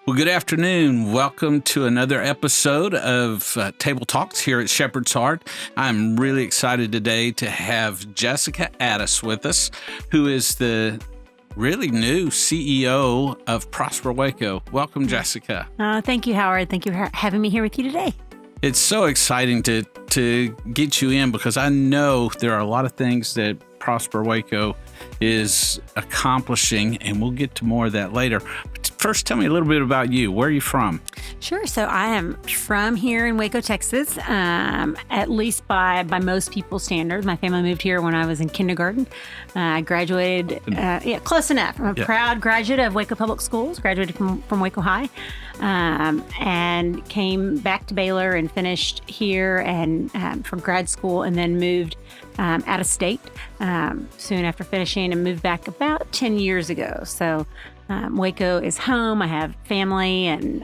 Well, good afternoon. Welcome to another episode of Table Talks here at Shepherds Heart. I'm really excited today to have Jessica Attas with us, who is the really new CEO of Prosper Waco. Welcome, Jessica. Thank you, Howard. Thank you for having me here with you today. It's so exciting to get you in because I know there are a lot of things that Prosper Waco is accomplishing, and we'll get to more of that later. But first, tell me a little bit about you. Where are you from? Sure. So I am from here in Waco, Texas, at least by most people's standards. My family moved here when I was in kindergarten. I graduated, close enough. I'm a proud graduate of Waco Public Schools, graduated from Waco High, and came back to Baylor and finished here and for grad school, and then moved out of state soon after finishing, and moved back about 10 years ago. So Waco is home. I have family and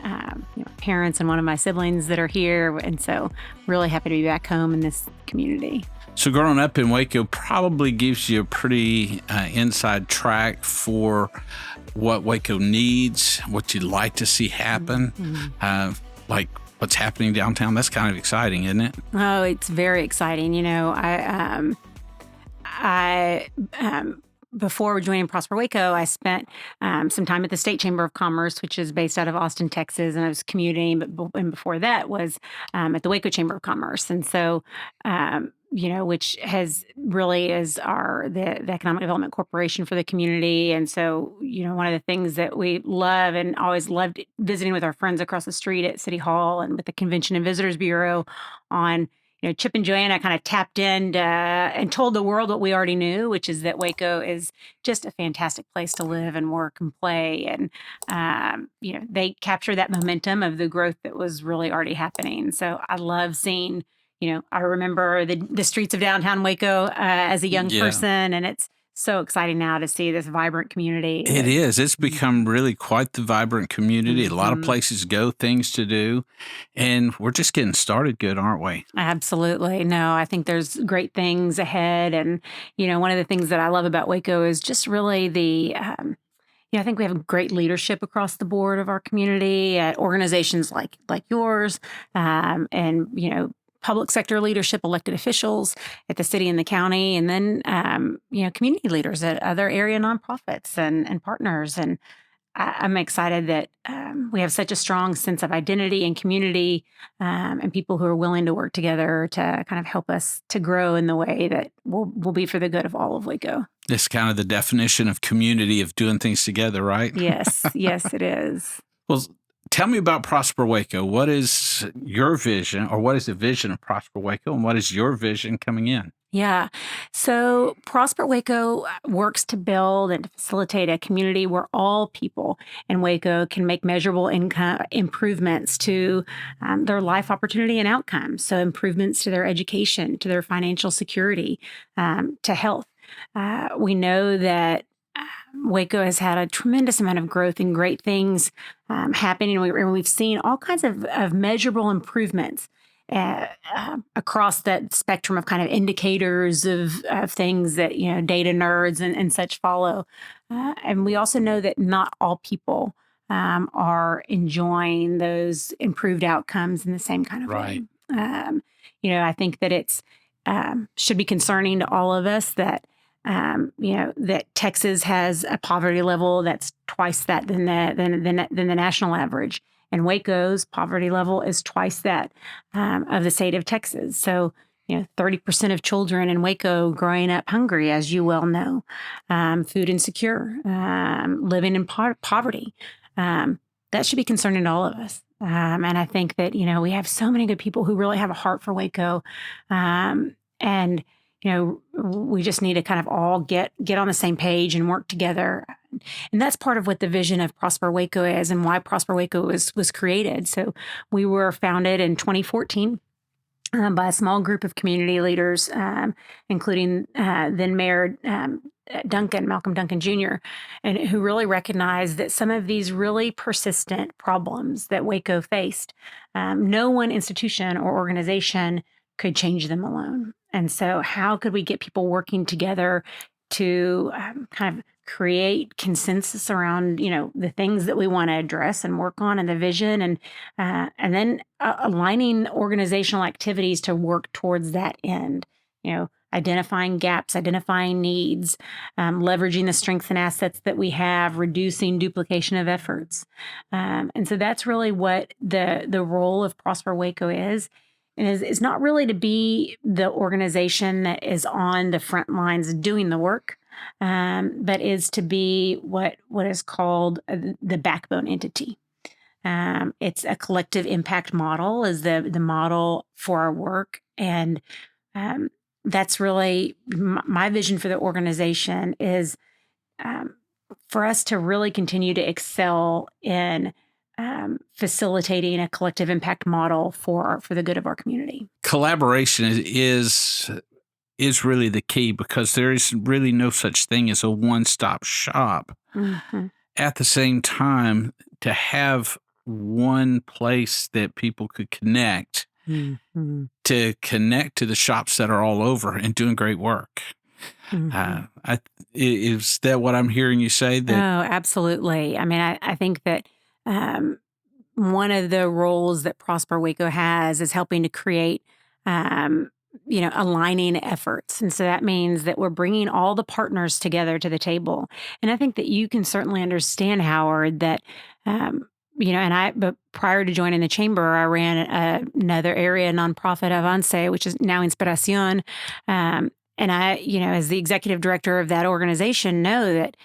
parents and one of my siblings that are here. And so really happy to be back home in this community. So growing up in Waco probably gives you a pretty inside track for what Waco needs, what you'd like to see happen, like what's happening downtown. That's kind of exciting, isn't it? Oh, it's very exciting. You know, I before joining Prosper Waco, I spent some time at the State Chamber of Commerce, which is based out of Austin, Texas, and I was commuting. And before that was at the Waco Chamber of Commerce, and so which has really is the Economic Development Corporation for the community. And so one of the things that we love and always loved visiting with our friends across the street at City Hall and with the Convention and Visitors Bureau on. Chip and Joanna kind of tapped in and told the world what we already knew, which is that Waco is just a fantastic place to live and work and play. And, they capture that momentum of the growth that was really already happening. So I love seeing, I remember the streets of downtown Waco as a young person, and it's so exciting now to see this vibrant community. It is. It's become really quite the vibrant community. A lot of places to go, things to do, and we're just getting started good, aren't we? Absolutely. No, I think there's great things ahead. And, one of the things that I love about Waco is just really I think we have great leadership across the board of our community at organizations like yours, and, public sector leadership, elected officials at the city and the county, and then, community leaders at other area nonprofits and partners. And I'm excited that we have such a strong sense of identity and community, and people who are willing to work together to kind of help us to grow in the way that will be for the good of all of Waco. It's kind of the definition of community, of doing things together, right? Yes, it is. Well, tell me about Prosper Waco. What is your vision, or what is the vision of Prosper Waco, and what is your vision coming in? Yeah. So Prosper Waco works to build and to facilitate a community where all people in Waco can make measurable income improvements to their life opportunity and outcomes. So improvements to their education, to their financial security, to health. We know that Waco has had a tremendous amount of growth and great things happening. And we've seen all kinds of measurable improvements across that spectrum of kind of indicators of things that, data nerds and such follow. And we also know that not all people are enjoying those improved outcomes in the same kind of way. I think that it's should be concerning to all of us that that Texas has a poverty level that's twice that than the national average, and Waco's poverty level is twice that of the state of Texas. So 30% of children in Waco growing up hungry, as you well know, food insecure, living in poverty. That should be concerning to all of us. And I think that we have so many good people who really have a heart for Waco, and we just need to kind of all get on the same page and work together. And that's part of what the vision of Prosper Waco is and why Prosper Waco was created. So we were founded in 2014 by a small group of community leaders, including then Mayor Malcolm Duncan Jr., and who really recognized that some of these really persistent problems that Waco faced, no one institution or organization could change them alone. And so how could we get people working together to kind of create consensus around, the things that we want to address and work on and the vision and then aligning organizational activities to work towards that end, identifying gaps, identifying needs, leveraging the strengths and assets that we have, reducing duplication of efforts. And so that's really what the role of Prosper Waco is. And is not really to be the organization that is on the front lines doing the work, but is to be what is called the backbone entity. It's a collective impact model is the model for our work. And that's really my vision for the organization is for us to really continue to excel in facilitating a collective impact model for the good of our community. Collaboration is really the key, because there is really no such thing as a one-stop shop. Mm-hmm. At the same time, to have one place that people could connect, Mm-hmm. to connect to the shops that are all over and doing great work. Mm-hmm. Is that what I'm hearing you say? That Oh, absolutely. I mean, I think that one of the roles that Prosper Waco has is helping to create, aligning efforts. And so that means that we're bringing all the partners together to the table. And I think that you can certainly understand, Howard, that, but prior to joining the chamber, I ran another area nonprofit, Avance, which is now Inspiración. And I, as the executive director of that organization, know that,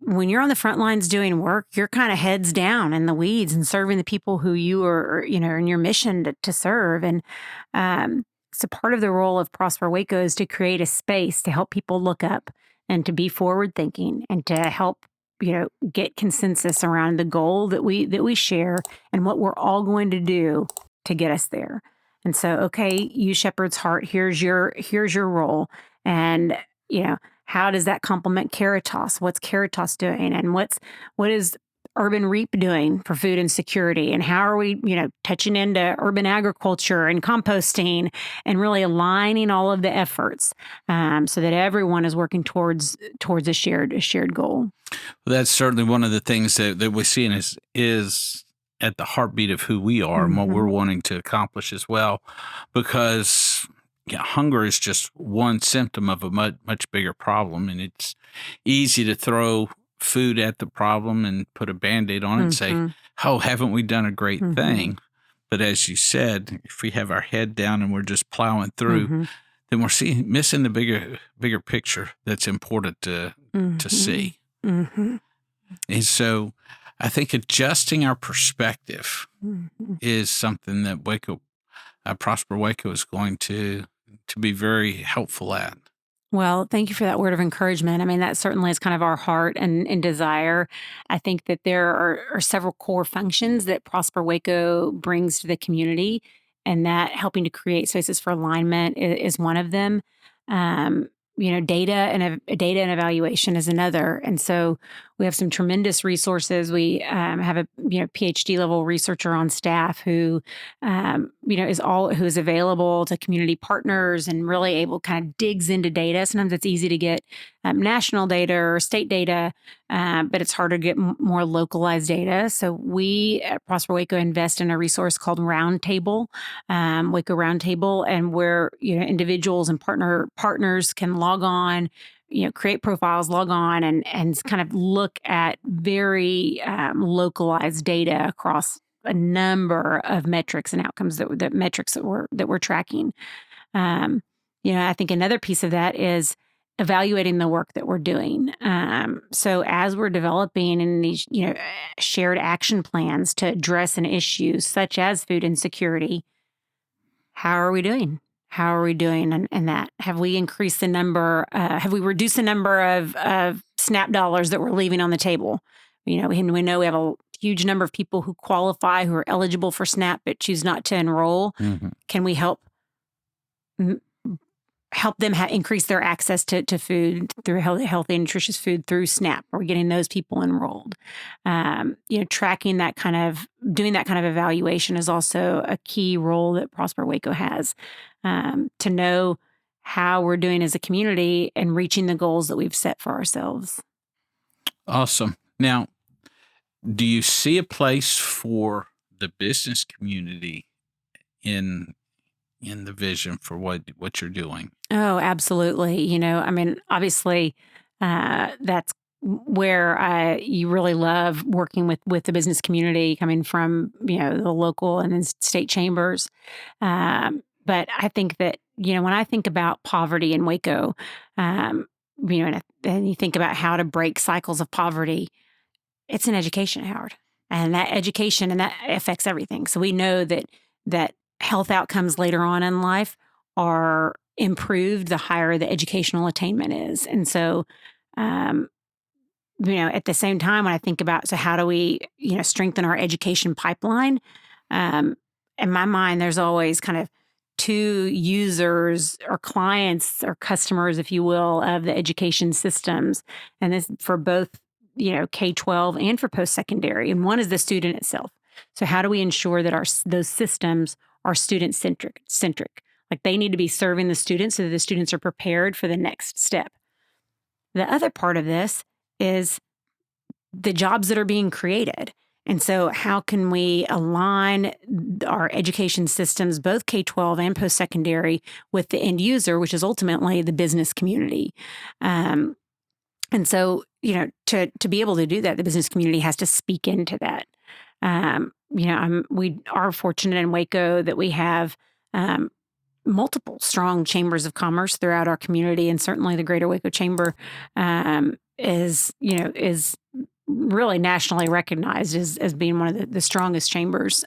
when you're on the front lines doing work, you're kind of heads down in the weeds and serving the people who you are, in your mission to serve. And so part of the role of Prosper Waco is to create a space to help people look up and to be forward thinking and to help, get consensus around the goal that we share and what we're all going to do to get us there. And so, okay, you Shepherd's Heart, here's your role. And, how does that complement Caritas? What's Caritas doing? And what is Urban Reap doing for food insecurity? And how are we, touching into urban agriculture and composting and really aligning all of the efforts so that everyone is working towards a shared goal? Well, that's certainly one of the things that we're seeing is at the heartbeat of who we are and what we're wanting to accomplish as well, because hunger is just one symptom of a much bigger problem, and it's easy to throw food at the problem and put a Band-Aid on it and say, oh, haven't we done a great thing? But as you said, if we have our head down and we're just plowing through, then we're missing the bigger picture that's important to see. And so I think adjusting our perspective is something that Prosper Waco is going to be very helpful at. Well, thank you for that word of encouragement. I mean, that certainly is kind of our heart and desire. I think that there are several core functions that Prosper Waco brings to the community, and that helping to create spaces for alignment is one of them. Data and evaluation is another. And so we have some tremendous resources. We have a PhD level researcher on staff who is available to community partners and really able kind of digs into data. Sometimes it's easy to get national data or state data, but it's harder to get more localized data. So we at Prosper Waco invest in a resource called Roundtable, Waco Roundtable, and where individuals and partners can log on, create profiles, log on, and kind of look at very localized data across a number of metrics and outcomes that we're tracking. I think another piece of that is evaluating the work that we're doing. So as we're developing in these, shared action plans to address an issue such as food insecurity, how are we doing? How are we doing in that? Have we increased the number? Have we reduced the number of SNAP dollars that we're leaving on the table? We know we have a huge number of people who qualify, who are eligible for SNAP, but choose not to enroll. Can we help them increase their access to food through healthy and nutritious food through SNAP? Are we getting those people enrolled? Tracking that doing that kind of evaluation is also a key role that Prosper Waco has, to know how we're doing as a community and reaching the goals that we've set for ourselves. Awesome. Now, do you see a place for the business community in the vision for what you're doing? Oh, absolutely. I mean, obviously, that's where you really love working with the business community, coming from the local and then state chambers. But I think that when I think about poverty in Waco, um, and you think about how to break cycles of poverty, it's an education, Howard, and that education and that affects everything. So we know that health outcomes later on in life are improved the higher the educational attainment is. And so, um, at the same time, when I think about, so how do we, strengthen our education pipeline? Um, in my mind, there's always kind of two users or clients or customers, if you will, of the education systems. And this for both, K-12 and for post-secondary. And one is the student itself. So how do we ensure that those systems are student centric? Like they need to be serving the students so that the students are prepared for the next step. The other part of this is the jobs that are being created. And so, how can we align our education systems, both K-12 and post-secondary, with the end user, which is ultimately the business community? And so, to be able to do that, the business community has to speak into that. We are fortunate in Waco that we have multiple strong chambers of commerce throughout our community, and certainly the Greater Waco Chamber is really nationally recognized as being one of the strongest chambers.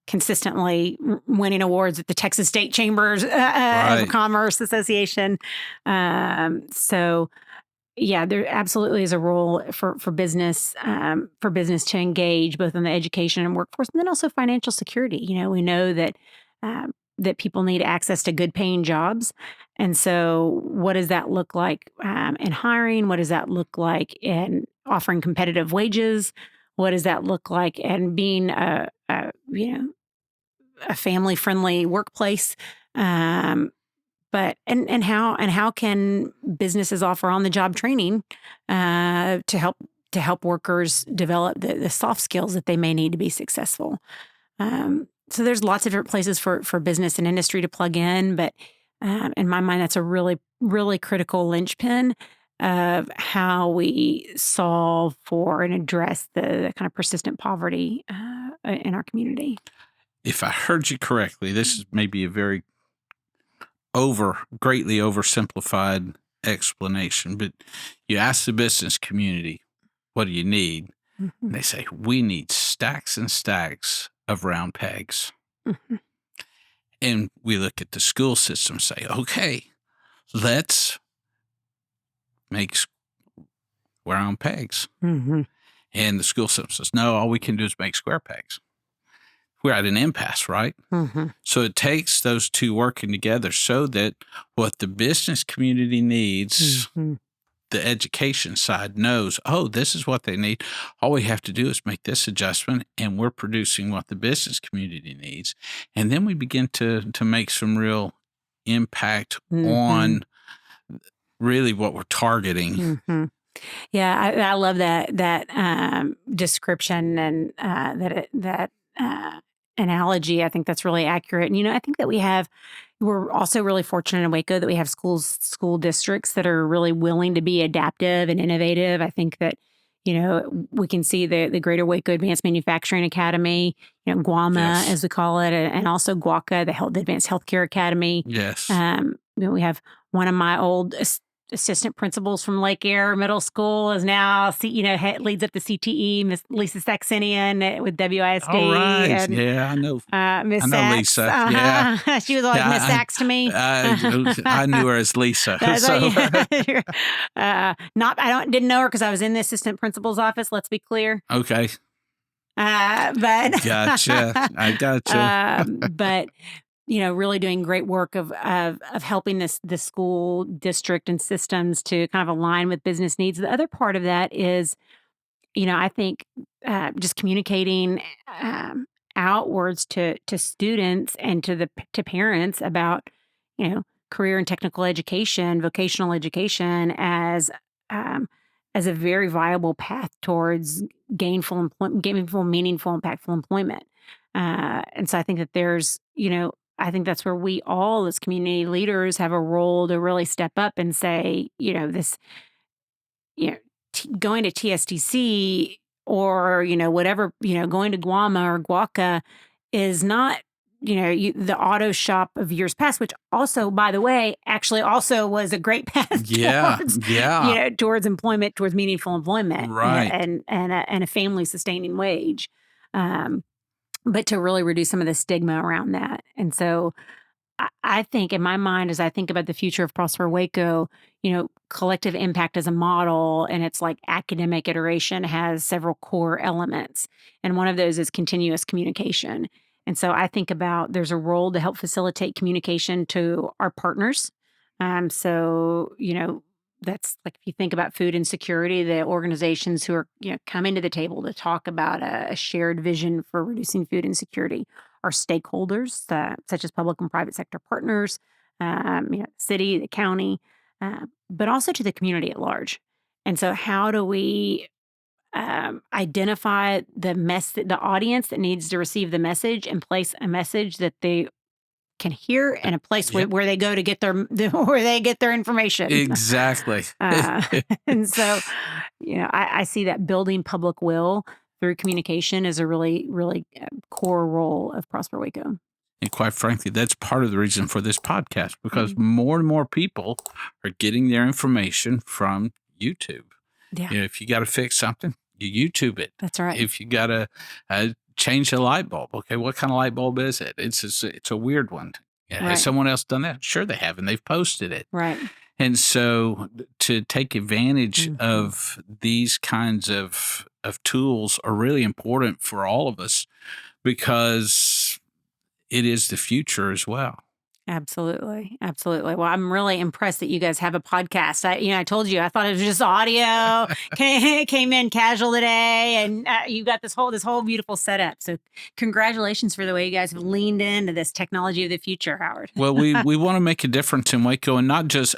Consistently winning awards at the Texas State Chambers of Commerce Association. So, yeah, there absolutely is a role for business to engage both in the education and workforce, and then also financial security. We know that people need access to good paying jobs. And so what does that look like in hiring? What does that look like in offering competitive wages? What does that look like in being a family friendly workplace? But how can businesses offer on the job training to help workers develop the soft skills that they may need to be successful? So there's lots of different places for business and industry to plug in, but in my mind, that's a really, really critical linchpin of how we solve for and address the kind of persistent poverty in our community. If I heard you correctly, this is maybe a very greatly oversimplified explanation, but you ask the business community, what do you need? Mm-hmm. And they say, we need stacks and stacks of round pegs. Mm-hmm. And we look at the school system and say, okay, let's make round pegs. Mm-hmm. And the school system says, no, all we can do is make square pegs. We're at an impasse, right? Mm-hmm. So it takes those two working together so that what the business community needs, Mm-hmm. the education side knows, oh, this is what they need. All we have to do is make this adjustment, and we're producing what the business community needs. And then we begin to make some real impact Mm-hmm. on really what we're targeting. Mm-hmm. Yeah, I love that description and that analogy. I think that's really accurate. And I think that we're also really fortunate in Waco that we have school districts that are really willing to be adaptive and innovative. I think that we can see the Greater Waco Advanced Manufacturing Academy, GWAMA Yes. as we call it, and also GWACA, the Advanced Healthcare Academy. Yes. We have one of my old assistant principals from Lake Air Middle School is now, leads up the CTE, Miss Lisa Saxenian with WISD. All right. And, yeah, I know. Miss I know Sachs. Lisa. Yeah. She was always Miss Sachs to me. I knew her as Lisa. I didn't know her because I was in the assistant principal's office. Let's be clear. Okay. But gotcha. I gotcha. But really doing great work of helping the school district and systems to kind of align with business needs. The other part of that is, I think just communicating outwards to students and to parents about, career and technical education, vocational education as as a very viable path towards gainful, meaningful, impactful employment. And so I think that there's, I think that's where we all as community leaders have a role to really step up and say, this, you know, going to TSTC or, whatever, going to Guama or Guaca is not, the auto shop of years past, which also, by the way, actually also was a great path towards employment, towards meaningful employment, right, and a family sustaining wage, but to really reduce some of the stigma around that. And so I think in my mind, as I think about the future of Prosper Waco, collective impact as a model and its like academic iteration has several core elements. And one of those is continuous communication. And so I think about there's a role to help facilitate communication to our partners. That's like if you think about food insecurity, the organizations who are coming to the table to talk about a shared vision for reducing food insecurity are stakeholders, such as public and private sector partners, the city, the county, but also to the community at large. And so, how do we identify the audience that needs to receive the message and place a message that they can hear in a place where they go to get where they get their information. Exactly. And so, I see that building public will through communication is a really, really core role of Prosper Waco. And quite frankly, that's part of the reason for this podcast, because more and more people are getting their information from YouTube. Yeah. If you got to fix something, you YouTube it. That's right. If you got to change a light bulb, okay, what kind of light bulb is it? It's a weird one. Right. Has someone else done that? Sure, they have, and they've posted it. Right. And so to take advantage of these kinds of tools are really important for all of us, because it is the future as well. Absolutely. Absolutely. Well, I'm really impressed that you guys have a podcast. I told you, I thought it was just audio, came in casual today, and you got this whole beautiful setup. So congratulations for the way you guys have leaned into this technology of the future, Howard. Well, we want to make a difference in Waco, and not just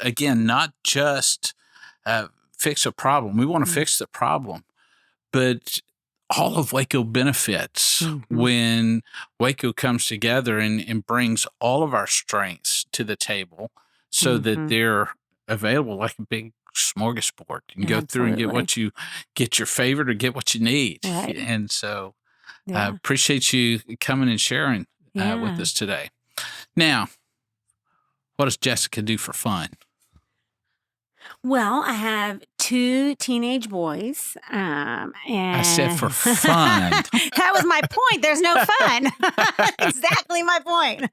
fix a problem. We want to fix the problem, but all of Waco benefits when Waco comes together and brings all of our strengths to the table so that they're available like a big smorgasbord. You can go through and get your favorite or get what you need. Right. And so I appreciate you coming and sharing with us today. Now, what does Jessica do for fun? Well, I have 2 teenage boys, and I said for fun. That was my point. There's no fun. Exactly my point.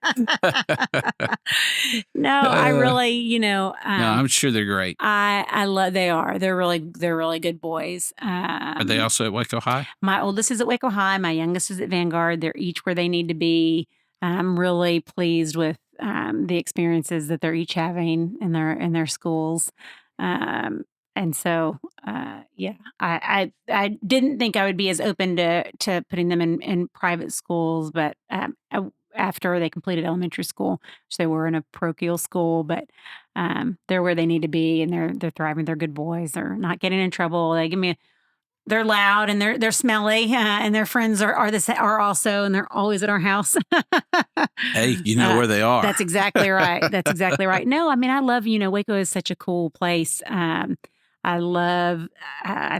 No, I really, no, I'm sure they're great. I love. They are. They're really good boys. Are they also at Waco High? My oldest is at Waco High. My youngest is at Vanguard. They're each where they need to be. I'm really pleased with the experiences that they're each having in their schools. And so, I didn't think I would be as open to putting them in private schools, but after they completed elementary school, which they were in a parochial school, but they're where they need to be, and they're thriving. They're good boys. They're not getting in trouble. They're loud and they're smelly, and their friends are also, and they're always at our house. Hey, you know where they are. That's exactly right. That's exactly right. No, I mean, I love, Waco is such a cool place. I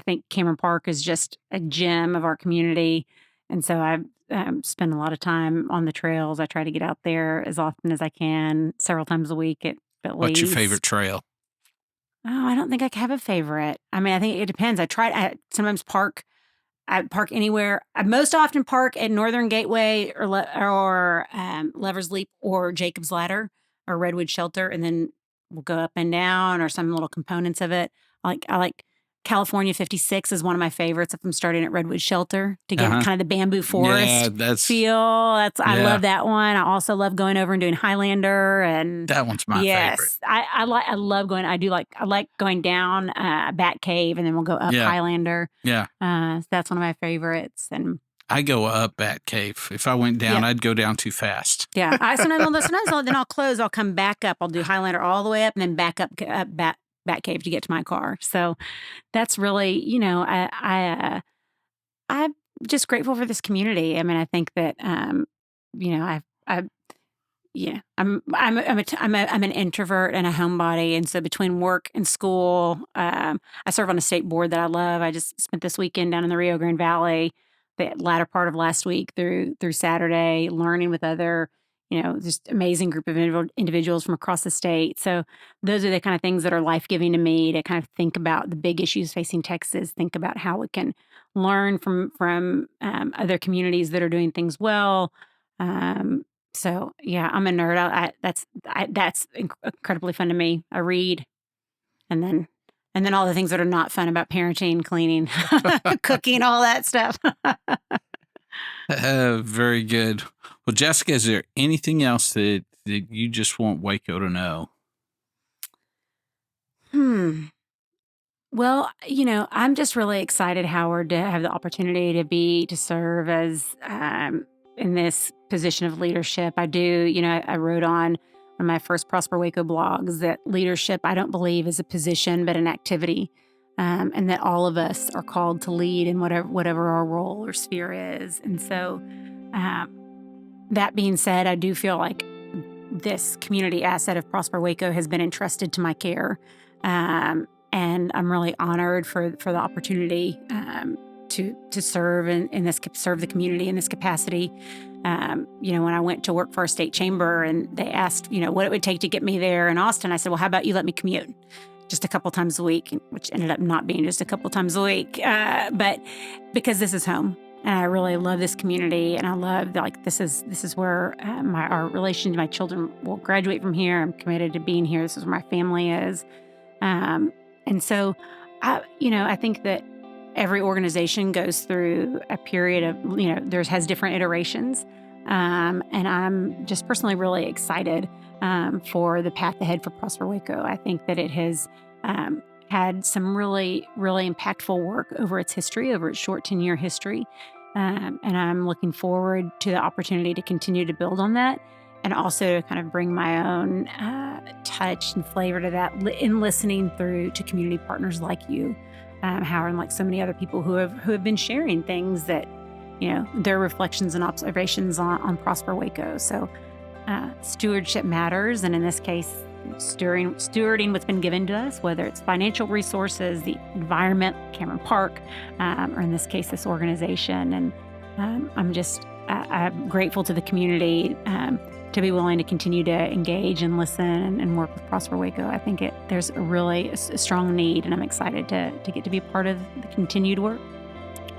think Cameron Park is just a gem of our community. And so I spend a lot of time on the trails. I try to get out there as often as I can, several times a week at least. What's your favorite trail? Oh, I don't think I have a favorite. I mean, I think it depends. I sometimes park. I park anywhere. I most often park at Northern Gateway or Lover's Leap or Jacob's Ladder or Redwood Shelter, and then we'll go up and down or some little components of it. I like California 56 is one of my favorites if I'm starting at Redwood Shelter to get kind of the bamboo forest feel. I love that one. I also love going over and doing Highlander, and that one's my favorite. I love going. I like going down Bat Cave, and then we'll go up Highlander. Yeah. That's one of my favorites. And I go up Bat Cave. If I went down, I'd go down too fast. Yeah. Sometimes I'll close. I'll come back up. I'll do Highlander all the way up and then back up Batcave to get to my car. So that's really, I'm just grateful for this community. I mean, I think that, I yeah, I'm an introvert and a homebody, and so between work and school, I serve on a state board that I love. I just spent this weekend down in the Rio Grande Valley, the latter part of last week through Saturday, learning with other, just amazing group of individuals from across the state. So those are the kind of things that are life giving to me, to kind of think about the big issues facing Texas, think about how we can learn from other communities that are doing things well. Um, so yeah, I'm a nerd. That's incredibly fun to me. I read, and then all the things that are not fun about parenting, cleaning, cooking, all that stuff. Very good. Well, Jessica, is there anything else that you just want Waco to know? Well, I'm just really excited, Howard, to have the opportunity to serve as in this position of leadership. I do, I wrote on one of my first Prosper Waco blogs that leadership, I don't believe, is a position but an activity, and that all of us are called to lead in whatever our role or sphere is. And so, that being said, I do feel like this community asset of Prosper Waco has been entrusted to my care. And I'm really honored for the opportunity to serve serve the community in this capacity. When I went to work for a state chamber and they asked, what it would take to get me there in Austin, I said, well, how about you let me commute just a couple times a week, which ended up not being just a couple times a week, but because this is home. And I really love this community, and I love this is where our relation to my children will graduate from here. I'm committed to being here. This is where my family is. And so, I think that every organization goes through a period of, has different iterations. And I'm just personally really excited for the path ahead for Prosper Waco. I think that it has had some really, really impactful work over its history, over its short 10-year history. And I'm looking forward to the opportunity to continue to build on that, and also to kind of bring my own touch and flavor to that in listening through to community partners like you, Howard, and like so many other people who have been sharing things that, their reflections and observations on Prosper Waco. So stewardship matters, and in this case, stewarding what's been given to us, whether it's financial resources, the environment, Cameron Park, or in this case, this organization. And I'm grateful to the community to be willing to continue to engage and listen and work with Prosper Waco. I think there's a strong need, and I'm excited to get to be a part of the continued work.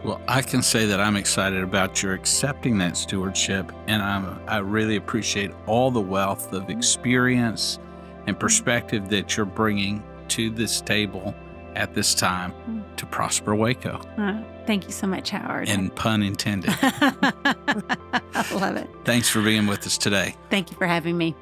Well, I can say that I'm excited about your accepting that stewardship, and I really appreciate all the wealth of experience and perspective that you're bringing to this table at this time to Prosper Waco. Thank you so much, Howard. And pun intended. I love it. Thanks for being with us today. Thank you for having me.